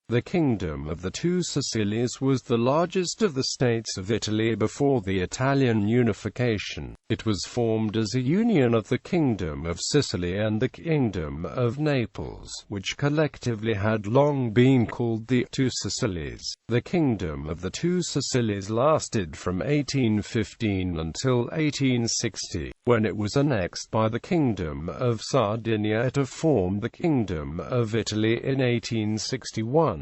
The Kingdom of the Two Sicilies was the largest of the states of Italy before the Italian unification. It was formed as a union of the Kingdom of Sicily and the Kingdom of Naples, which collectively had long been called the Two Sicilies. The Kingdom of the Two Sicilies lasted from 1815 until 1860, when it was annexed by the Kingdom of Sardinia to form the Kingdom of Italy in 1861.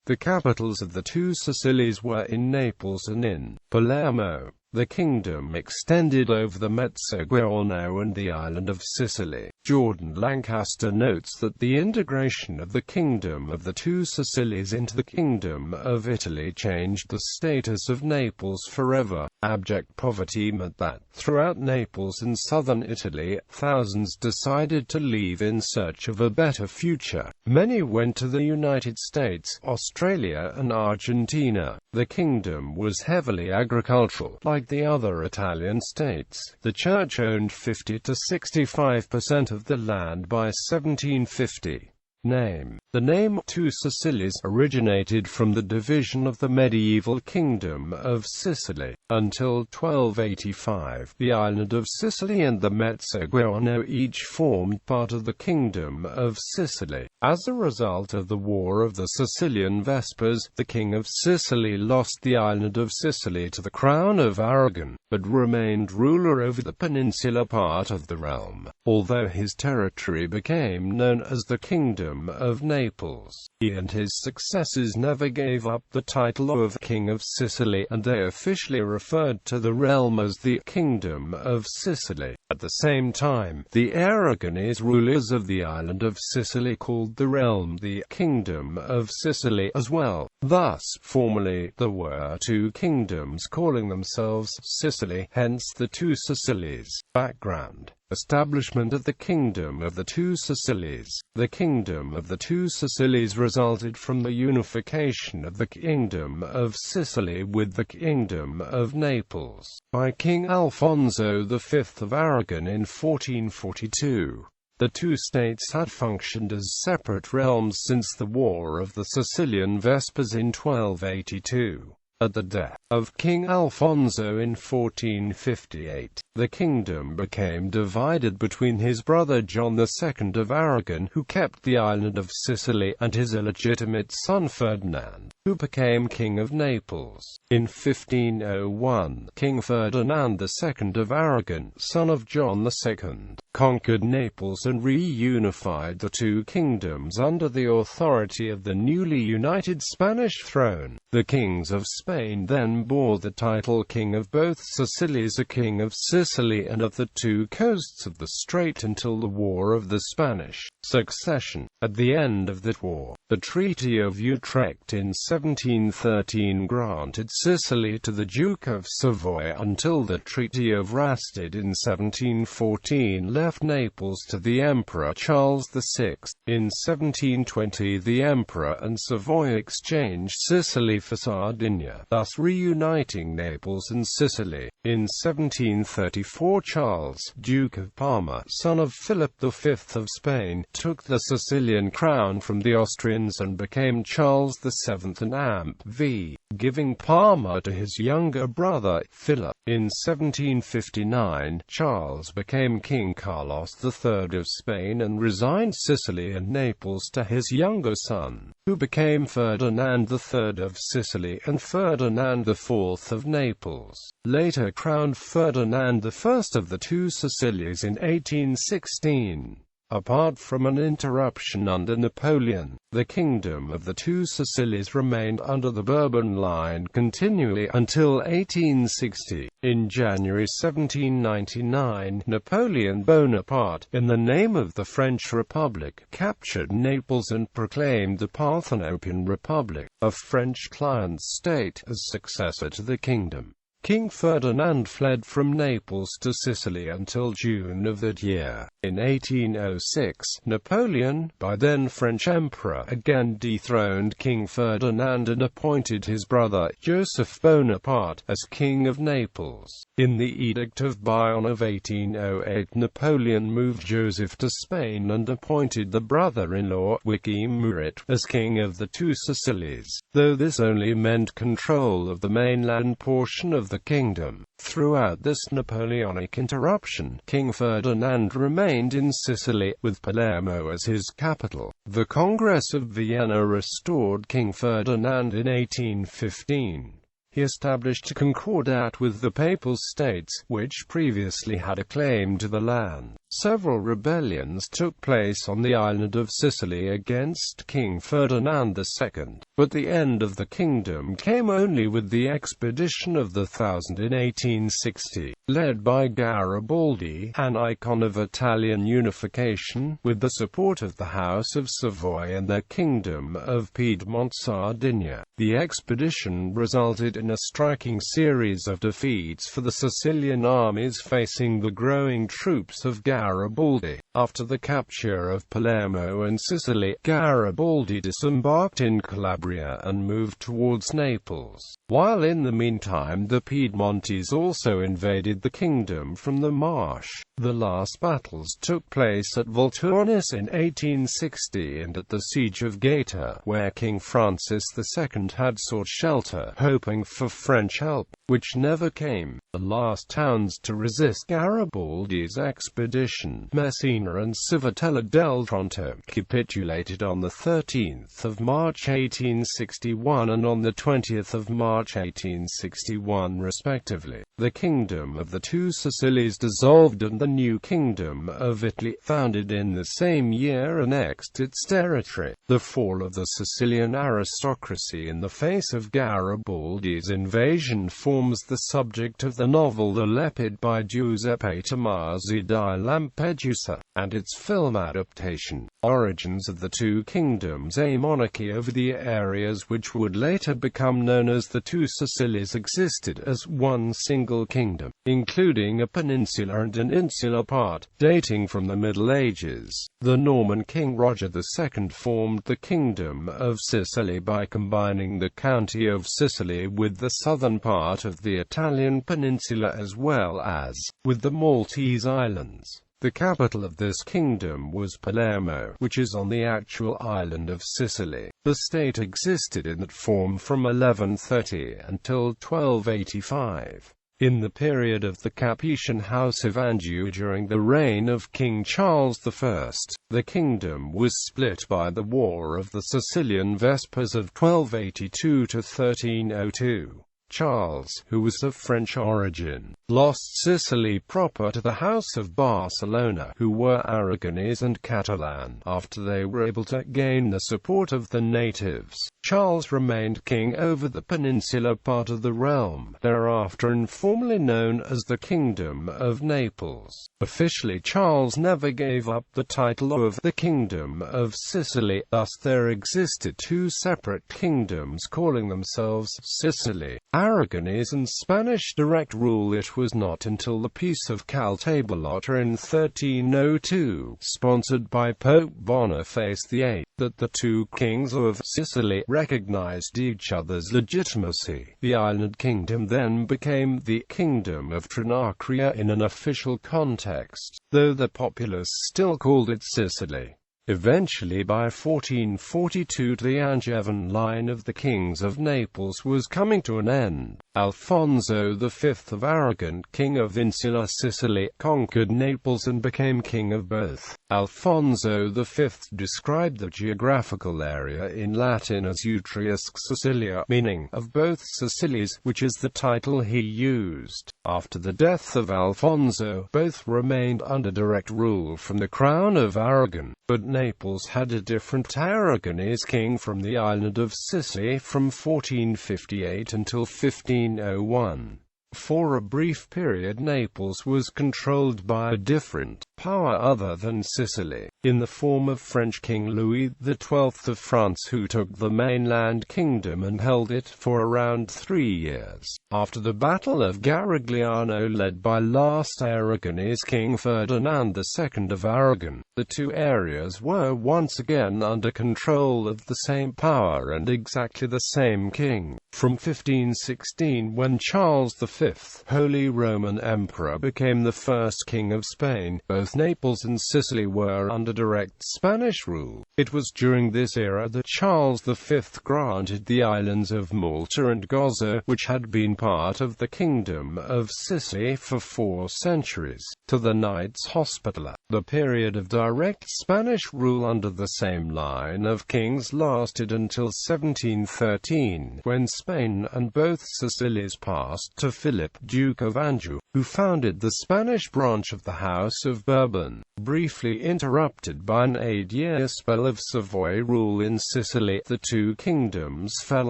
The capitals of the Two Sicilies were in Naples and in Palermo. The kingdom extended over the Mezzogiorno and the island of Sicily. Jordan Lancaster notes that the integration of the Kingdom of the Two Sicilies into the Kingdom of Italy changed the status of Naples forever. Abject poverty meant that, throughout Naples and southern Italy, thousands decided to leave in search of a better future. Many went to the United States, Australia and Argentina. The kingdom was heavily agricultural. Like the other Italian states, the Church owned 50 to 65% of the land by 1750. The name Two Sicilies originated from the division of the medieval Kingdom of Sicily. Until 1285, the island of Sicily and the Mezzogiorno each formed part of the Kingdom of Sicily. As a result of the War of the Sicilian Vespers, the King of Sicily lost the island of Sicily to the Crown of Aragon, but remained ruler over the peninsular part of the realm, although his territory became known as the Kingdom of Naples. He and his successors never gave up the title of King of Sicily, and they officially referred to the realm as the Kingdom of Sicily. At the same time, the Aragonese rulers of the island of Sicily called the realm the Kingdom of Sicily as well. Thus, formerly, there were two kingdoms calling themselves Sicily, hence the Two Sicilies. Background: establishment of the Kingdom of the Two Sicilies. The Kingdom of the Two Sicilies resulted from the unification of the Kingdom of Sicily with the Kingdom of Naples by King Alfonso V of Aragon in 1442. The two states had functioned as separate realms since the War of the Sicilian Vespers in 1282. At the death of King Alfonso in 1458, the kingdom became divided between his brother John II of Aragon, who kept the island of Sicily, and his illegitimate son Ferdinand, who became King of Naples. In 1501, King Ferdinand II of Aragon, son of John II, conquered Naples and reunified the two kingdoms under the authority of the newly united Spanish throne. The kings of Spain then bore the title King of both Sicilies, a King of Sicily and of the two coasts of the strait until the War of the Spanish Succession. At the end of that war, the Treaty of Utrecht in 1713 granted Sicily to the Duke of Savoy until the Treaty of Rastatt in 1714 left Naples to the Emperor Charles VI. In 1720 the Emperor and Savoy exchanged Sicily for Sardinia, thus reuniting Naples and Sicily. In 1734 Charles, Duke of Parma, son of Philip V of Spain, took the Sicilian crown from the Austrians and became Charles VII and Amp V, giving Parma to his younger brother, Philip. In 1759, Charles became King Carlos III of Spain and resigned Sicily and Naples to his younger son, who became Ferdinand III of Sicily and Ferdinand IV of Naples. Later crowned Ferdinand I of the Two Sicilies in 1816. Apart from an interruption under Napoleon, the Kingdom of the Two Sicilies remained under the Bourbon line continually until 1860. In January 1799, Napoleon Bonaparte, in the name of the French Republic, captured Naples and proclaimed the Parthenopean Republic, a French client state, as successor to the kingdom. King Ferdinand fled from Naples to Sicily until June of that year. In 1806, Napoleon, by then French emperor, again dethroned King Ferdinand and appointed his brother, Joseph Bonaparte, as King of Naples. In the Edict of Bayonne of 1808, Napoleon moved Joseph to Spain and appointed the brother-in-law, Wikimedia, as King of the Two Sicilies, though this only meant control of the mainland portion of the kingdom. Throughout this Napoleonic interruption, King Ferdinand remained in Sicily, with Palermo as his capital. The Congress of Vienna restored King Ferdinand in 1815. He established a concordat with the Papal States, which previously had a claim to the land. Several rebellions took place on the island of Sicily against King Ferdinand II, but the end of the kingdom came only with the expedition of the Thousand in 1860, led by Garibaldi, an icon of Italian unification, with the support of the House of Savoy and the Kingdom of Piedmont-Sardinia. The expedition resulted in a striking series of defeats for the Sicilian armies facing the growing troops of Garibaldi. After the capture of Palermo and Sicily, Garibaldi disembarked in Calabria and moved towards Naples. While in the meantime the Piedmontese also invaded the kingdom from the marsh. The last battles took place at Volturnis in 1860 and at the Siege of Gaeta, where King Francis II had sought shelter, hoping for French help, which never came. The last towns to resist Garibaldi's expedition, Messina and Civitella del Tronto, capitulated on the 13th of March 1861 and on the 20th of March 1861 respectively. The Kingdom of the Two Sicilies dissolved and the new Kingdom of Italy, founded in the same year, annexed its territory. The fall of the Sicilian aristocracy in the face of Garibaldi's invasion forms the subject of the novel The Leopard by Giuseppe Tomasi di Lampedusa, and its film adaptation, Origins of the Two Kingdoms, a monarchy over the areas which would later become known as the Two Sicilies, existed as one single kingdom, including a peninsula and an insular part, dating from the Middle Ages. The Norman king Roger II formed the Kingdom of Sicily by combining the county of Sicily with the southern part of the Italian peninsula as well as with the Maltese islands. The capital of this kingdom was Palermo, which is on the actual island of Sicily. The state existed in that form from 1130 until 1285. In the period of the Capetian House of Anjou during the reign of King Charles I, the kingdom was split by the War of the Sicilian Vespers of 1282 to 1302. Charles, who was of French origin, lost Sicily proper to the House of Barcelona, who were Aragonese and Catalan, after they were able to gain the support of the natives. Charles remained king over the peninsular part of the realm, thereafter informally known as the Kingdom of Naples. Officially, Charles never gave up the title of the Kingdom of Sicily, thus there existed two separate kingdoms calling themselves Sicily. Aragonese and Spanish direct rule. It was not until the Peace of Caltabellotta in 1302, sponsored by Pope Boniface VIII, that the two kings of Sicily recognized each other's legitimacy. The island kingdom then became the Kingdom of Trinacria in an official context, though the populace still called it Sicily. Eventually by 1442 the Angevin line of the kings of Naples was coming to an end. Alfonso V of Aragon, king of insular Sicily, conquered Naples and became king of both. Alfonso V described the geographical area in Latin as Utriusque Sicilia, meaning of both Sicilies, which is the title he used. After the death of Alfonso, both remained under direct rule from the crown of Aragon, but Naples had a different Aragonese king from the island of Sicily from 1458 until 1501. For a brief period Naples was controlled by a different power other than Sicily, in the form of French King Louis XII of France, who took the mainland kingdom and held it for around 3 years. After the Battle of Garigliano led by last Aragonese King Ferdinand II of Aragon, the two areas were once again under control of the same power and exactly the same king. From 1516, when Charles V, Holy Roman Emperor, became the first king of Spain, both Naples and Sicily were under direct Spanish rule. It was during this era that Charles V granted the islands of Malta and Gozo, which had been part of the Kingdom of Sicily for 4 centuries, to the Knights Hospitaller. The period of direct Spanish rule under the same line of kings lasted until 1713, when Spain and both Sicilies passed to Philip, Duke of Anjou, who founded the Spanish branch of the House of Bourbon. Briefly interrupted by an 8-year spell of Savoy rule in Sicily, the two kingdoms fell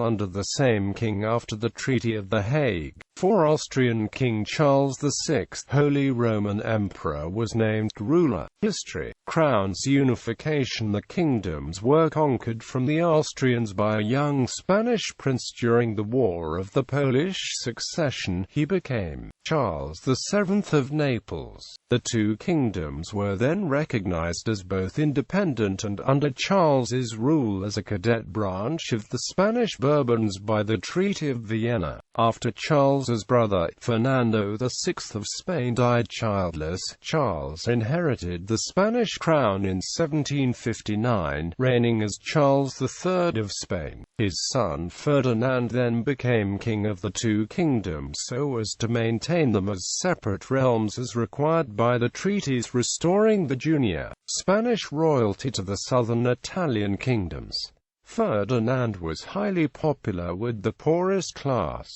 under the same king after the Treaty of The Hague. For Austrian King Charles VI, Holy Roman Emperor, was named ruler. History. Crown's unification. The kingdoms were conquered from the Austrians by a young Spanish prince during the War of the Polish Succession. He became Charles VII of Naples. The two kingdoms were then recognized as both independent and under Charles's rule as a cadet branch of the Spanish Bourbons by the Treaty of Vienna. After Charles's brother, Fernando VI of Spain, died childless, Charles inherited the Spanish crown in 1759, reigning as Charles III of Spain. His son Ferdinand then became king of the two kingdoms so as to maintain them as separate realms as required by the treaties, restoring the junior Spanish royalty to the southern Italian kingdoms. Ferdinand was highly popular with the poorest class.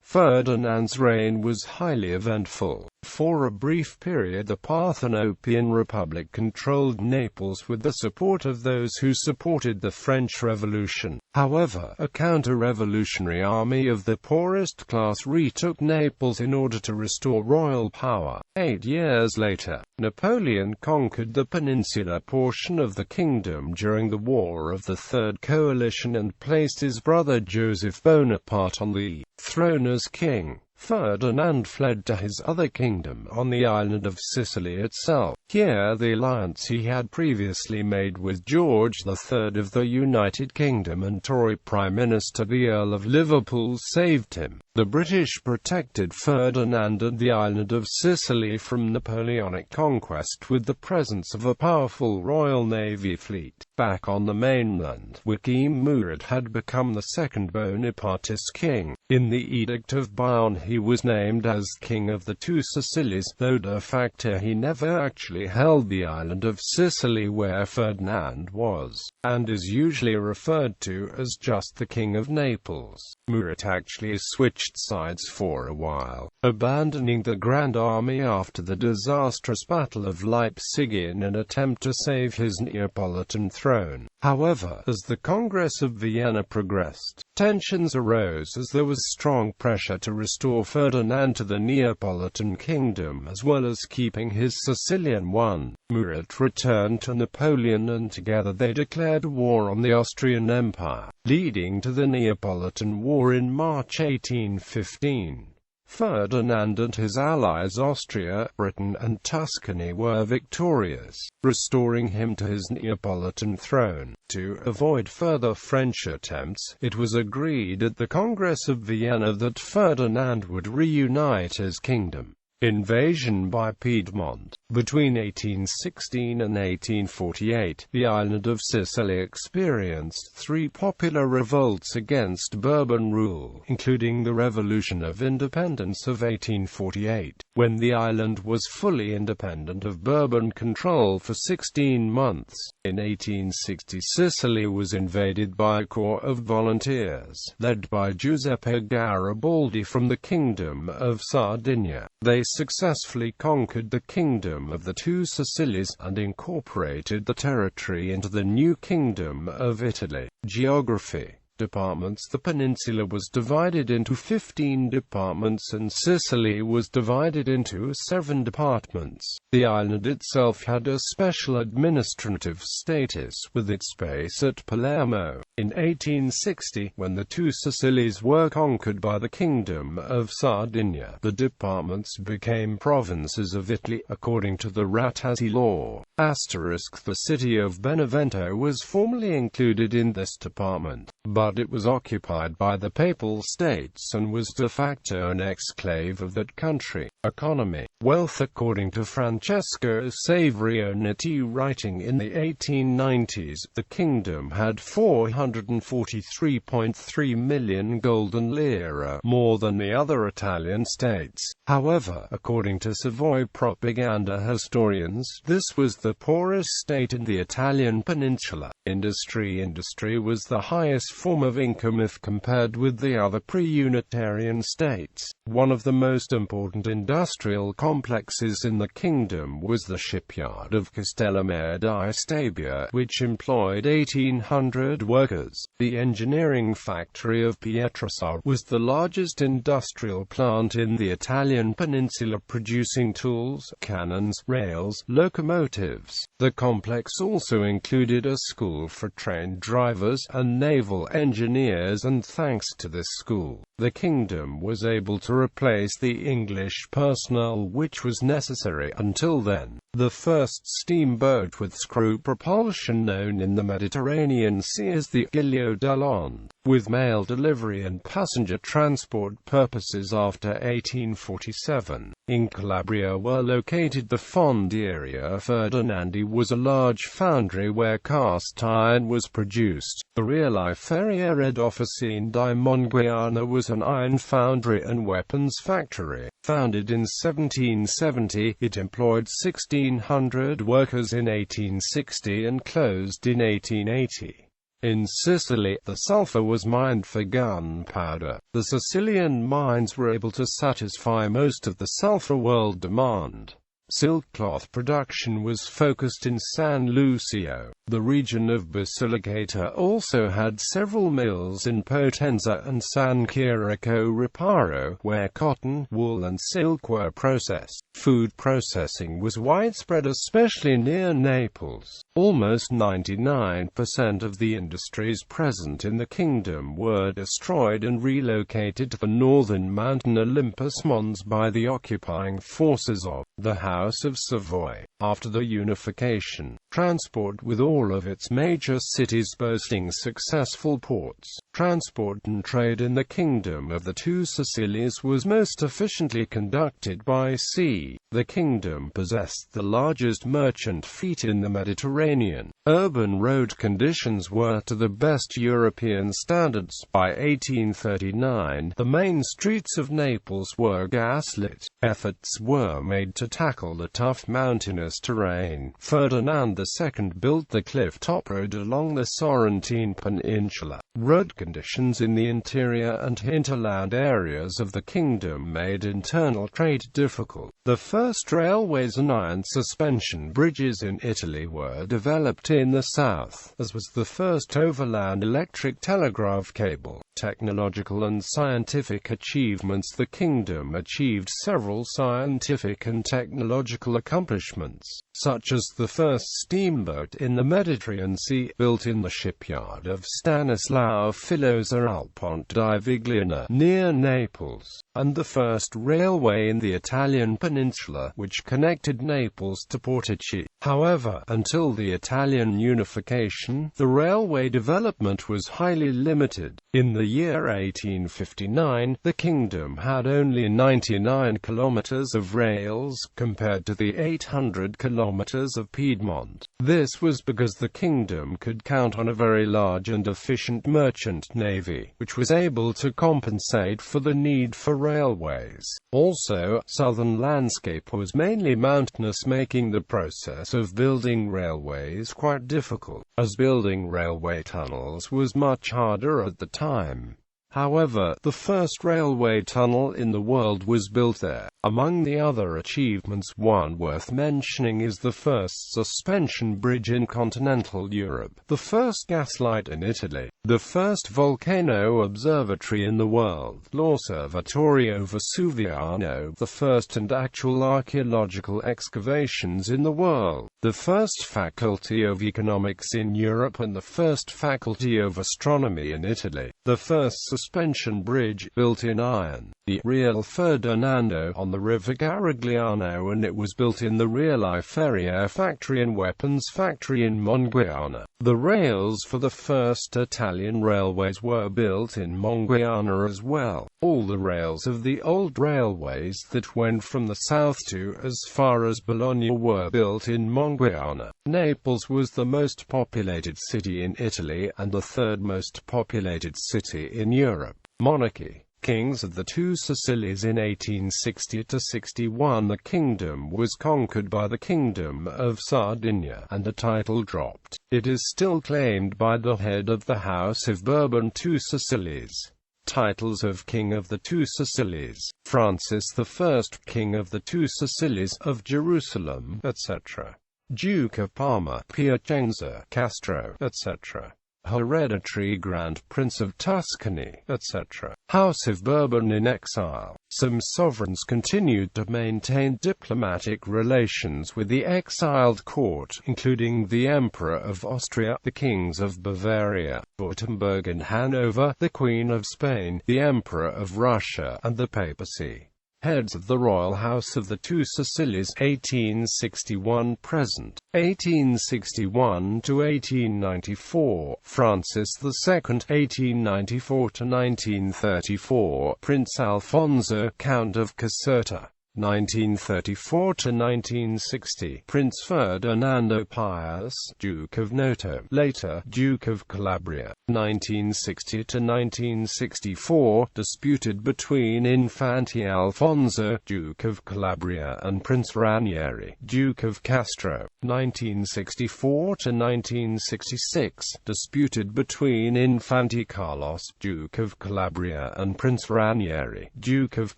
Ferdinand's reign was highly eventful. For a brief period the Parthenopean Republic controlled Naples with the support of those who supported the French Revolution. However, a counter-revolutionary army of the poorest class retook Naples in order to restore royal power. 8 years later, Napoleon conquered the peninsular portion of the kingdom during the War of the Third Coalition and placed his brother Joseph Bonaparte on the throne as king. Ferdinand fled to his other kingdom on the island of Sicily itself. Here the alliance he had previously made with George III of the United Kingdom and Tory Prime Minister the Earl of Liverpool saved him. The British protected Ferdinand and the island of Sicily from Napoleonic conquest with the presence of a powerful Royal Navy fleet. Back on the mainland, Joachim Murat had become the second Bonapartist king. In the Edict of Bayonne he was named as King of the Two Sicilies, though de facto he never actually held the island of Sicily where Ferdinand was, and is usually referred to as just the King of Naples. Murat actually switched sides for a while, abandoning the Grand Army after the disastrous Battle of Leipzig in an attempt to save his Neapolitan throne. However, as the Congress of Vienna progressed, tensions arose as there was strong pressure to restore Ferdinand to the Neapolitan kingdom as well as keeping his Sicilian one. Murat returned to Napoleon and together they declared war on the Austrian Empire, leading to the Neapolitan War in March 1815. Ferdinand and his allies Austria, Britain and Tuscany were victorious, restoring him to his Neapolitan throne. To avoid further French attempts, it was agreed at the Congress of Vienna that Ferdinand would reunite his kingdom. Invasion by Piedmont. Between 1816 and 1848, the island of Sicily experienced 3 popular revolts against Bourbon rule, including the Revolution of Independence of 1848, when the island was fully independent of Bourbon control for 16 months. In 1860, Sicily was invaded by a corps of volunteers, led by Giuseppe Garibaldi from the Kingdom of Sardinia. They successfully conquered the Kingdom of the Two Sicilies, and incorporated the territory into the new Kingdom of Italy. Geography. departments. The peninsula was divided into 15 departments and Sicily was divided into 7 departments. The island itself had a special administrative status with its base at Palermo. In 1860, when the Two Sicilies were conquered by the Kingdom of Sardinia, the departments became provinces of Italy, according to the Rattasi law. The city of Benevento was formerly included in this department, but it was occupied by the Papal States and was de facto an exclave of that country. Economy. Wealth. According to Francesco Savorionati, writing in the 1890s, the kingdom had 443.3 million golden lire, more than the other Italian states. However, according to Savoy propaganda historians, this was the poorest state in the Italian peninsula. Industry was the highest form of income if compared with the other pre-Unitarian states. One of the most important industrial complexes in the kingdom was the shipyard of Castellamare di Stabia, which employed 1,800 workers. The engineering factory of Pietrasar was the largest industrial plant in the Italian peninsula, producing tools, cannons, rails, locomotives. The complex also included a school for trained drivers and naval engineers, and thanks to this school, the kingdom was able to replace the English personnel which was necessary until then. The first steamboat with screw propulsion known in the Mediterranean Sea is the Giglio d'Alonde, with mail delivery and passenger transport purposes after 1847. In Calabria were located the Fonderia Ferdinandi was a large foundry where cast iron was produced. The Reali Ferriera d'Officine di Monguiana was an iron foundry and weapons factory. Founded in 1770, it employed 1,600 workers in 1860 and closed in 1880. In Sicily, the sulfur was mined for gunpowder. The Sicilian mines were able to satisfy most of the sulfur world demand. Silk cloth production was focused in San Lucio. The region of Basilicata also had several mills in Potenza and San Chirico Riparo, where cotton, wool and silk were processed. Food processing was widespread, especially near Naples. Almost 99% of the industries present in the kingdom were destroyed and relocated to the northern mountain Olympus Mons by the occupying forces of the House of Savoy. After the unification, transport with all of its major cities boasting successful ports, transport and trade in the Kingdom of the Two Sicilies was most efficiently conducted by sea. The kingdom possessed the largest merchant fleet in the Mediterranean. Urban road conditions were to the best European standards. By 1839, the main streets of Naples were gaslit. Efforts were made to tackle the tough mountainous terrain. Ferdinand II built the cliff-top road along the Sorrentine Peninsula. Road conditions in the interior and hinterland areas of the kingdom made internal trade difficult. The first railways and iron suspension bridges in Italy were developed in the south, as was the first overland electric telegraph cable. Technological and scientific achievements. The kingdom achieved several scientific and technological accomplishments, such as the first steamboat in the Mediterranean Sea, built in the shipyard of Stanislao Filosa al Ponte di Vigliana, near Naples, and the first railway in the Italian peninsula, which connected Naples to Portici. However, until the Italian unification, the railway development was highly limited. In the year 1859, the kingdom had only 99 kilometers of rails, compared to the 800 kilometers of Piedmont. This was because the kingdom could count on a very large and efficient merchant navy, which was able to compensate for the need for railways. Also, southern landscape was mainly mountainous, making the process of building railways quite difficult, as building railway tunnels was much harder at the time. However, the first railway tunnel in the world was built there. Among the other achievements, one worth mentioning is the first suspension bridge in continental Europe, the first gaslight in Italy, the first volcano observatory in the world, l'Osservatorio Vesuviano, the first and actual archaeological excavations in the world, the first faculty of economics in Europe and the first faculty of astronomy in Italy, the first suspension bridge built in iron, the Real Ferdinando on the river Garigliano, and it was built in the Real Ferrier factory and weapons factory in Monguiana. The rails for the first Italian railways were built in Monguiana as well. All the rails of the old railways that went from the south to as far as Bologna were built in Monguiana. Naples was the most populated city in Italy and the third most populated city in Europe. Monarchy. Kings of the Two Sicilies. In 1860–61 the kingdom was conquered by the Kingdom of Sardinia, and the title dropped. It is still claimed by the head of the House of Bourbon. Two Sicilies. Titles of King of the Two Sicilies: Francis I, King of the Two Sicilies, of Jerusalem, etc. Duke of Parma, Piacenza, Castro, etc. Hereditary Grand Prince of Tuscany, etc. House of Bourbon in exile. Some sovereigns continued to maintain diplomatic relations with the exiled court, including the Emperor of Austria, the Kings of Bavaria, Württemberg and Hanover, the Queen of Spain, the Emperor of Russia, and the papacy. Heads of the Royal House of the Two Sicilies, 1861–present, 1861–1894, Francis II, 1894–1934, Prince Alfonso, Count of Caserta, 1934–1960, Prince Ferdinando Pius, Duke of Noto, later Duke of Calabria, 1960–1964, disputed between Infante Alfonso, Duke of Calabria, and Prince Ranieri, Duke of Castro, 1964–1966, disputed between Infante Carlos, Duke of Calabria, and Prince Ranieri, Duke of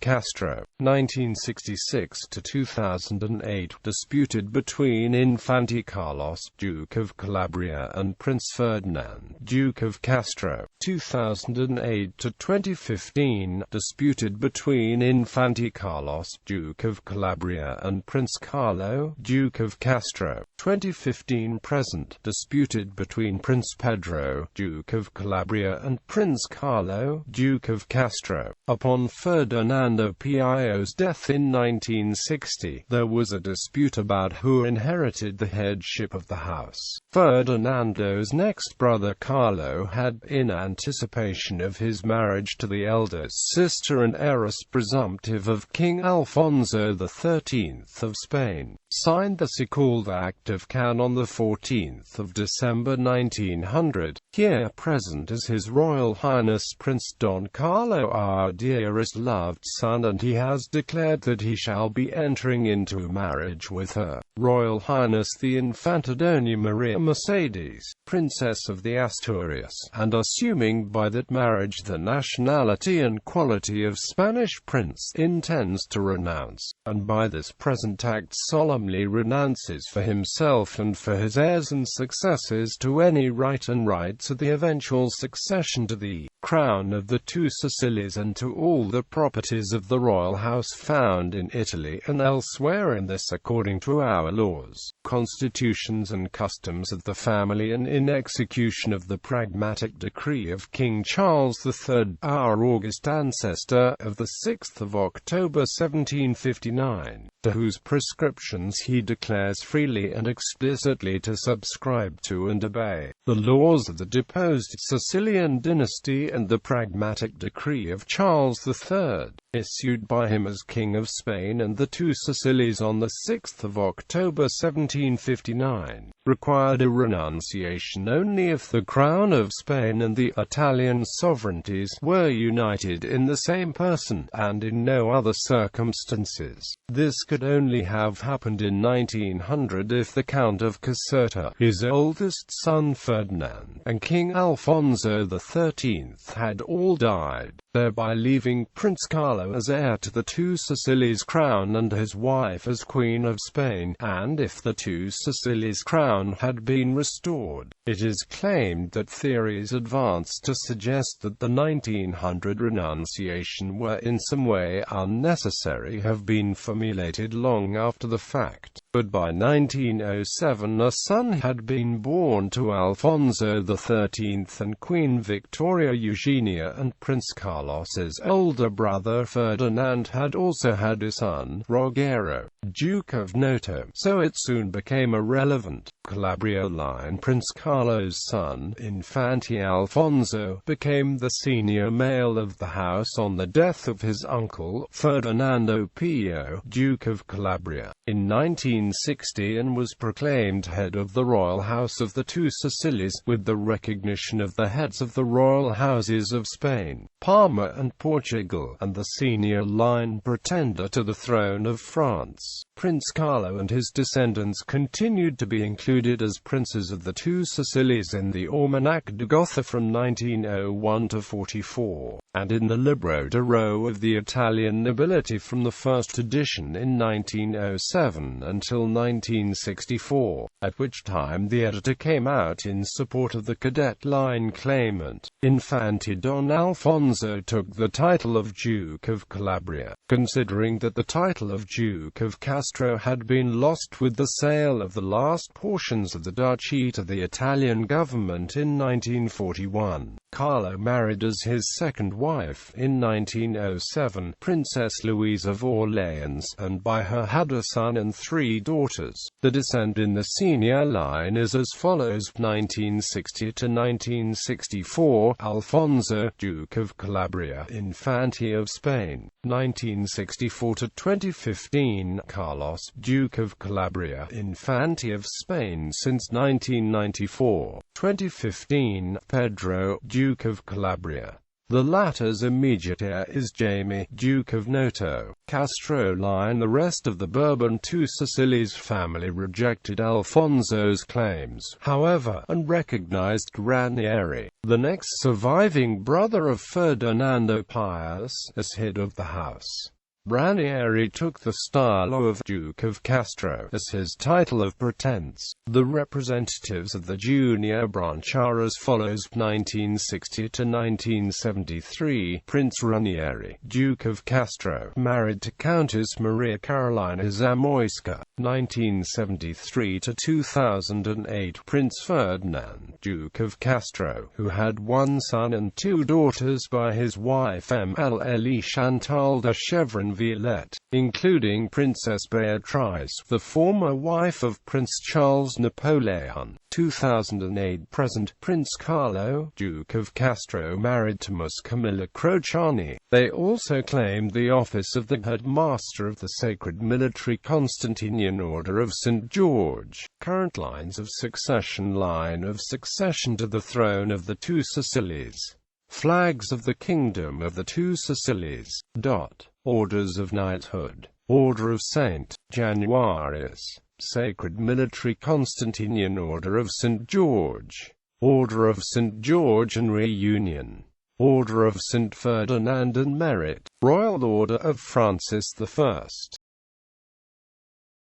Castro, 1966 to 2008, disputed between Infante Carlos, Duke of Calabria, and Prince Ferdinand, Duke of Castro, 2008 to 2015, disputed between Infante Carlos, Duke of Calabria, and Prince Carlo, Duke of Castro, 2015–present, disputed between Prince Pedro, Duke of Calabria, and Prince Carlo, Duke of Castro. Upon Ferdinando Pio's death in 1960, there was a dispute about who inherited the headship of the house. Ferdinando's next brother Carlo had, in anticipation of his marriage to the eldest sister and heiress presumptive of King Alfonso XIII of Spain, signed the so-called Act of Can on 14 December 1900. Here present is His Royal Highness Prince Don Carlo, our dearest loved son, and he has declared that he shall be entering into marriage with Her Royal Highness the Infanta Doña Maria Mercedes, Princess of the Asturias, and assuming by that marriage the nationality and quality of Spanish prince, intends to renounce, and by this present act solemnly renounces for himself and for his heirs and successors to any right to the eventual succession to the crown of the Two Sicilies and to all the properties of the royal house found in Italy and elsewhere, in this according to our laws, constitutions and customs of the family, and in execution of the pragmatic decree of King Charles III, our august ancestor, of the 6th of October 1759, to whose prescriptions he declares freely and explicitly to subscribe to and obey. The laws of the deposed Sicilian dynasty and the pragmatic decree of Charles III, issued by him as King of Spain and the Two Sicilies on the 6th of October 1759, required a renunciation only if the crown of Spain and the Italian sovereignties were united in the same person, and in no other circumstances. This could only have happened in 1900 if the Count of Caserta, his oldest son Ferdinand, and King Alfonso XIII had all died, thereby leaving Prince Carlo Carlo as heir to the Two Sicilies crown and his wife as Queen of Spain, and if the Two Sicilies crown had been restored. It is claimed that theories advanced to suggest that the 1900 renunciation were in some way unnecessary have been formulated long after the fact, but by 1907 a son had been born to Alfonso XIII and Queen Victoria Eugenia, and Prince Carlos's older brother Ferdinand had also had a son, Rogero, Duke of Noto, so it soon became irrelevant. Calabria line Prince Carlo's son, Infante Alfonso, became the senior male of the house on the death of his uncle, Ferdinando Pio, Duke of Calabria, in 1960, and was proclaimed head of the royal house of the Two Sicilies, with the recognition of the heads of the royal houses of Spain, Parma and Portugal, and the senior line pretender to the throne of France. Prince Carlo and his descendants continued to be included as princes of the Two Sicilies in the Almanach de Gotha from 1901 to 44, and in the Libro de Ro of the Italian nobility from the first edition in 1907 until 1964, at which time the editor came out in support of the cadet line claimant. Infante Don Alfonso took the title of Duke of Calabria, considering that the title of Duke of Castro had been lost with the sale of the last portions of the duchy to the Italian government in 1941. Carlo married as his second wife, in 1907, Princess Louise of Orleans, and by her had a son and 3 daughters. The descent in the senior line is as follows: 1960 to 1964, Alfonso, Duke of Calabria, Infante of Spain; 1964 to 2015, Carlos, Duke of Calabria, Infante of Spain since 1994; 2015, Pedro, Duke of Calabria. The latter's immediate heir is Jaime, Duke of Noto. Castro line. The rest of the Bourbon Two Sicilies family rejected Alfonso's claims, however, and recognized Ranieri, the next surviving brother of Ferdinando Pius, as head of the house. Ranieri took the style of Duke of Castro as his title of pretense. The representatives of the junior branch are as follows: 1960 to 1973, Prince Ranieri, Duke of Castro, married to Countess Maria Carolina Zamoyska; 1973 to 2008, Prince Ferdinand, Duke of Castro, who had 1 son and 2 daughters by his wife Mlle Chantal de Chevron Violette, including Princess Beatrice, the former wife of Prince Charles Napoleon. 2008 present, Prince Carlo, Duke of Castro, married to Miss Camilla Crociani. They also claimed the office of the headmaster of the Sacred Military Constantinian Order of St. George. Current lines of succession: line of succession to the throne of the Two Sicilies. Flags of the Kingdom of the Two Sicilies. Orders of Knighthood. Order of St. Januarius. Sacred Military Constantinian Order of St. George. Order of St. George and Reunion. Order of St. Ferdinand and Merit. Royal Order of Francis I.